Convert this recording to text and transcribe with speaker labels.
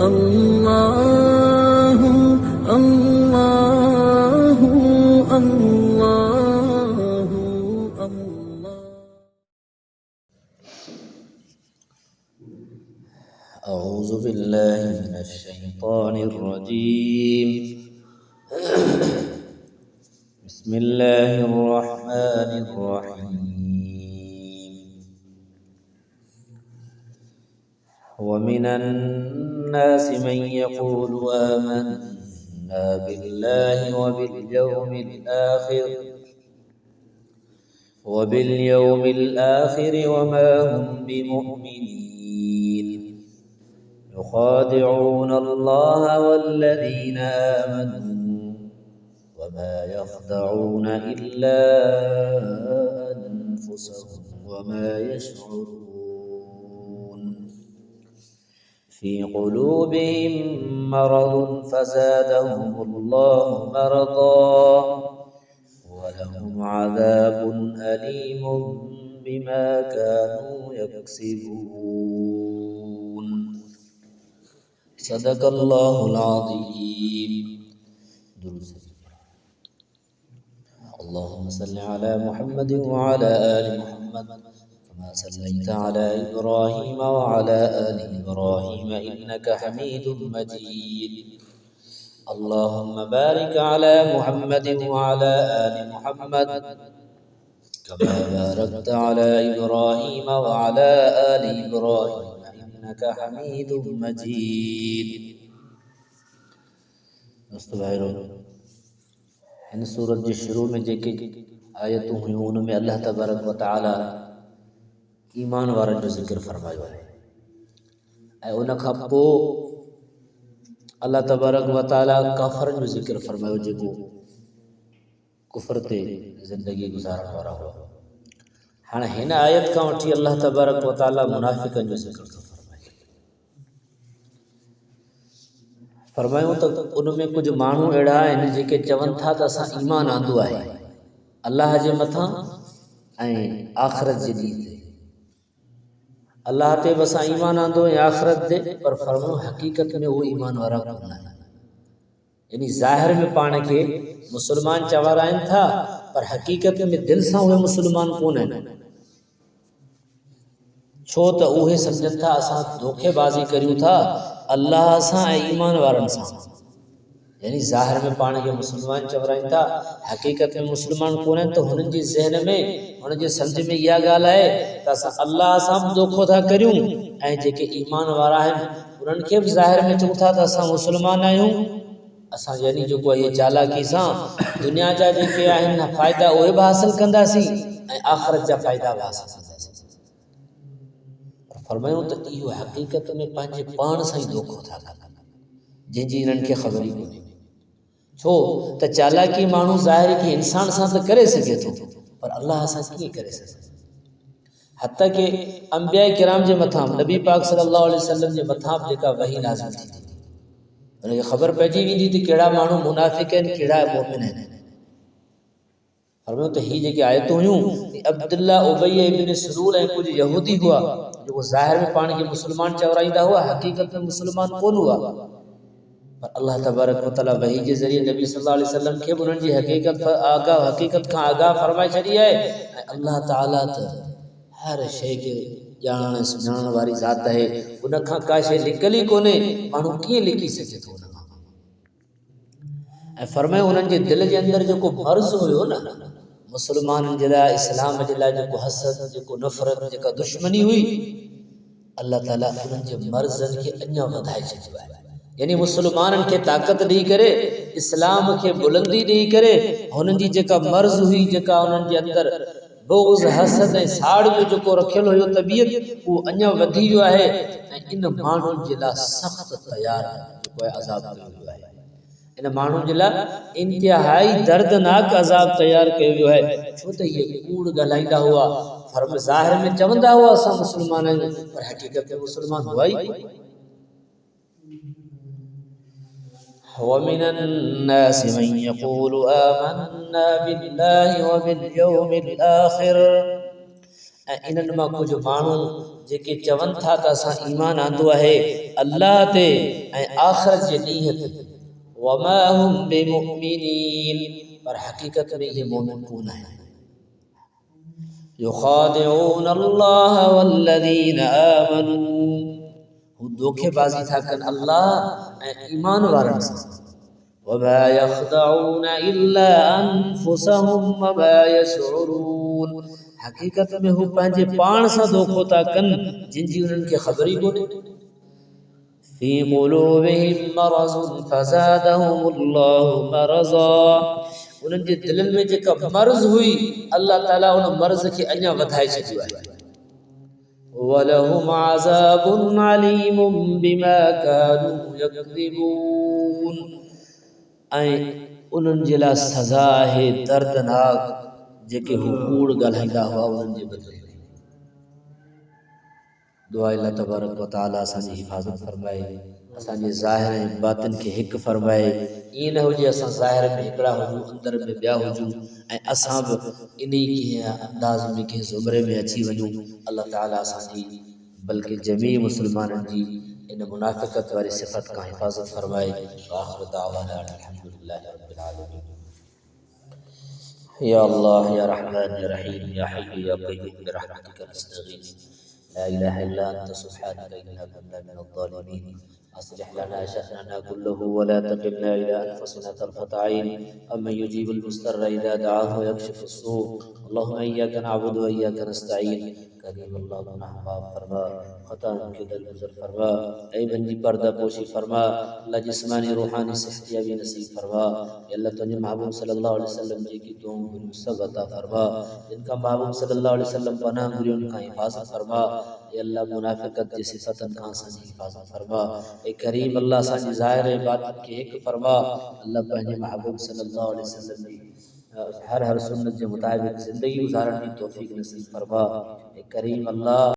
Speaker 1: अल्लाहु अल्लाहु अल्लाहु अल्लाह।
Speaker 2: अऊज़ु बिल्लाहि मिनश शैतानिर रजीम। बिस्मिल्लाहिर रहमानिर रहीम। वमिनन नासि मन यक़ूलु आमन्ना बिल्लाहि वबिल आखिर वमा हुम बिमुमिनीन। युखादिऊन अल्लाह वल्लज़ीन आमनू वमा यख़दऊन इल्ला अनफुसहुम वमा यशऊरून। फ़ी क़ुलूबिहिम मरज़ुन फ़ज़ादहुमुल्लाहु मरज़ा वलहुम अज़ाबुन अलीमुन बिमा कानू यक्सिबून। सदक़ल्लाहुल अज़ीम। अल्लाहुम्मा सल्लि अला मुहम्मद व अला आलि मुहम्मद कमा सल्लैता अला इब्राहीम व अला आलि इब्राहीम इन्नका हमीदुम मजीद। अल्लाहुम्मा बारिक अला मुहम्मद व अला आलि मुहम्मद कमा बारकता अला इब्राहीम व अला आलि इब्राहीम इन्नका हमीदुम मजीद। दोस्तों भाइयों, इन सूरत जे शुरू में जेके आयतूं हुयूं उन में अल्लाह तबारक व तआला ईमान वारनि जो ज़िक्र फरमायो आहे ऐं उन खां पोइ अल्लाह तबारक व तआला काफ़रनि जो ज़िक्र फरमायो जेको कुफ्र ते ज़िंदगी गुज़ारण वारा हुआ। हाणे हिन आयत खां वठी अल्लाह तबारक व तआला मुनाफ़िक़नि जो ज़िक्र थो फरमायूं त उन में कुझु माण्हू अहिड़ा आहिनि जेके चवनि था त असां ईमान आंदो आहे अल्लाह जे मथां ऐं आख़िरत जे ॾींहं ते। अल्लाह ते बि असां ईमान आंदो ऐं आख़िरत ते, पर फरमायूं हक़ीक़त में उहे ईमान वारा कोन आहिनि। यानी ज़ाहिर में पाण खे मुस्लमान चवाराइनि था, पर हक़ीक़त में दिलि सां उहे मुस्लमान कोन आहिनि। छो त उहे सम्झनि था असां धोखेबाज़ी करियूं था अल्लाह सां ऐं ईमान वारनि सां। यानी ज़ाहिर में पाण खे मुस्लमान चवराइनि था, हक़ीक़त में मुस्लमान कोन आहिनि। त हुननि जे ज़हन में, हुननि जे सम्झ में इहा ॻाल्हि आहे त असां अल्लाह सां बि धोखो था करियूं ऐं जेके ईमान वारा आहिनि उन्हनि खे बि ज़ाहिर में चऊं था त असां मुस्लमान आहियूं। असां यानी जेको आहे चालाकी सां दुनिया जा जेके आहिनि फ़ाइदा उहे बि हासिल कंदासीं ऐं आख़िरत जा फ़ाइदा बि हासिल कंदासीं। फरमायूं त इहो हक़ीक़त में पंहिंजे पाण सां ई धोखो था कनि, जंहिंजी इन्हनि खे ख़बर ई कोन्हे। छो त चालाकी माण्हू ज़ाहिर खे इंसान सां त करे सघे थो, पर अल्लाह सां कीअं करे सघे। हती के अंबिया किराम जे मथां नबी पाक सल्लल्लाहु अलैहि वसल्लम जे मथां जेका वही नाज़िल थी उनखे ख़बर पइजी वेंदी त कहिड़ा माण्हू मुनाफ़िक़ आहिनि, कहिड़ा मोमिन आहिनि। फरमायो त ही जेके आयतूं हुयूं अब्दुल्ला उबई इब्न सलूल ऐं कुझु यहूदी हुआ जेको ज़ाहिर में पाण खे मुस्लमान चवराईंदा हुआ, हक़ीक़त में मुस्लमान कोन हुआ। पर अल्लाह तबारक व तआला वही जे ज़रिए नबी सल्लल्लाहु अलैहि वसल्लम खे उन्हनि जी हक़ीक़त खां आगाह फरमाए छॾी आहे। ऐं अल्लाह ताला त हर शइ खे ॼाणण सुञाणण वारी ज़ात आहे, उन खां का शइ लिकल ई कोन्हे, माण्हू कीअं लिकी सघे थो उन खां। ऐं फरमायो उन्हनि जे दिलि जे अंदरि जेको मर्ज़ हुयो न मुस्लमाननि जे लाइ, इस्लाम जे लाइ, जेको हसद, जेको नफ़रत, जेका दुश्मनी हुई, अल्लाह ताला उन्हनि जे मर्ज़नि खे अञा वधाए छॾियो आहे। यानी मुस्लमाननि खे ताक़त ॾेई करे, इस्लाम खे बुलंदी ॾेई करे, हुननि जी जेका मर्ज़ हुई, जेका उन्हनि जे अंदरि बुग़्ज़, हसद ऐं साड़ जो जेको रखियलु हुयो तबियत, उहो अञा वधी वियो आहे। ऐं इन माण्हुनि जे लाइ सख़्तु तयार जेको आहे अज़ाब कयो वियो आहे। इन माण्हुनि जे लाइ इंतिहाई दर्दनाक अज़ाब तयार कयो वियो आहे। छो त इहे कूड़ ॻाल्हाईंदा हुआ, फर्म ज़ाहिर में चवंदा हुआ असां मुस्लमान आहियूं, पर हक़ीक़त में मुस्लमान हुआ ई। ومن الناس من يقول آمنا بالله وباليوم الآخر इन्हनि मां कुछ माण्हू जेके चवनि था त असां ईमान आंदो आहे अल्लाह ते ऐं आख़िरत जे ॾींहं ते वमा हुम बिमुमिनीन पर हकीकत में ये मोमिन कोन आहिनि युखादिऊन अल्लाह वल्लज़ीन आमनू हू धोखेबाज़ी था कनि अल्लाह ऐं ईमान वारनि सां वमा यख़दऊन इल्ला अनफुसहुम वमा यशउरून हकीकत में हू पंहिंजे पाण सां धोखो था कनि जिन जी उन्हनि खे ख़बर ई कोन्हे फी क़ुलूबिहिम मरज़ुन फ़ज़ादहुमुल्लाहु मरज़ा उन्हनि जे दिलनि में जेका मर्ज़ हुई अल्लाह ताला उन मर्ज़ खे अञा वधाए छॾियो आहे वलहुम अज़ाबुन अलीमुम बिमा कानू यकज़िबून ऐं उन्हनि जे लाइ सज़ा आहे दर्दनाक जेके हू कूड़ ॻाल्हाईंदा हुआ उन्हनि जे बदिले दुआ अल्लाह तबारक व तआला असांजी हिफ़ाज़त फरमाए असांजे ज़ाहिर ऐं बातिन खे हिकु फरमाए ईअं न हुजे असां ज़ाहिर में हिकिड़ा हुजूं अंदर में ॿिया हुजूं ऐं असां बि इन्ही कंहिं अंदाज़ में कंहिं ज़ुमरे में अची वञूं अल्लाह ताला असांजी बल्कि जमी मुस्लमाननि जी इन मुनाफ़िक़त वारी सिफ़त खां हिफ़ाज़त फरमाए आख़िर दावाना अल्हम्दुलिल्लाहि रब्बिल आलमीन या अल्लाह या रहमान या रहीम या हय्यु या क़य्यूम बिरहमतिक नस्तगीथ لا إله إلا أنت سبحانك إنا كنا من الظالمين أصلح لنا شأننا كله ولا تكلنا إلى أنفسنا طرفة عين أمن يجيب المضطر إذا دعاه ويكشف السوء اللهم إياك نعبد وإياك نستعين करीम अल्लाह गुनाह माफ फरमा खता के दरगुजर फरमा ऐ बंदी पर्दा पोशी फरमा अल्लाह जिस्मानी रूहानी सेहतियाबी नसीब फरमा अल्लाह तुझे महबूब सल्लल्लाहु अलैहि वसल्लम जी की दुआओं को सब अता फरमा जिनका महबूब सल्लल्लाहु अलैहि वसल्लम पनाह गुरियों का हिफाजत फरमा अल्लाह मुनाफिकत की सिफतन का असांजी हिफाजत फरमा ए करीम अल्लाह असांजी ज़ाहिर इबादत के हिक फरमा अल्लाह पंहिंजे महबूब सल्लल्लाहु अलैहि वसल्लम जी हर सुन्नत के मुताबिक ज़िंदगी गुजारने की तौफीक नसीब फरमा ए करीम अल्लाह